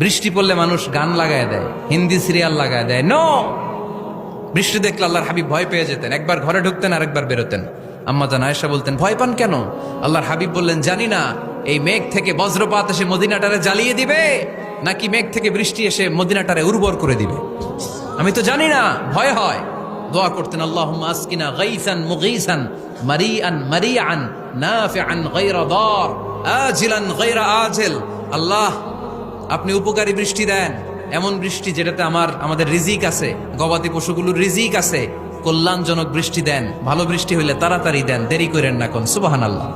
বৃষ্টি পড়লে মানুষ গান লাগায় দেয়, হিন্দি সিরিয়াল লাগায় দেয়। নো, বৃষ্টি দেখলে আল্লাহর হাবিব ভয় পেয়ে যেতেন, একবার ঘরে ঢুকতেন আর একবার বেরোতেন। আম্মা জান আয়েশা বলতেন, ভয় পান কেন? আল্লাহর হাবিব বললেন, জানি না এই মেঘ থেকে বজ্রপাত এসে মদিনাটারে জ্বালিয়ে দিবে নাকি মেঘ থেকে বৃষ্টি এসে মদিনাটারে উর্বর করে দিবে, আমি তো জানি না, ভয় হয়। দোয়া করতেন, আল্লাহুম্মা আসকিনা গাইসান মুগীসান মারিআন মারিআন নাফিআন গায়রা দার আজিলান গায়রা আজিল। আল্লাহ, আপনি উপকারী বৃষ্টি দেন, এমন বৃষ্টি যেটাতে আমাদের রিজিক আছে, গবাদি পশুগুলোর রিজিক আছে। কল্যাণজনক বৃষ্টি দেন, ভালো বৃষ্টি হইলে তাড়াতাড়ি দেন, দেরি করেন না কোন। সুবহানাল্লাহ।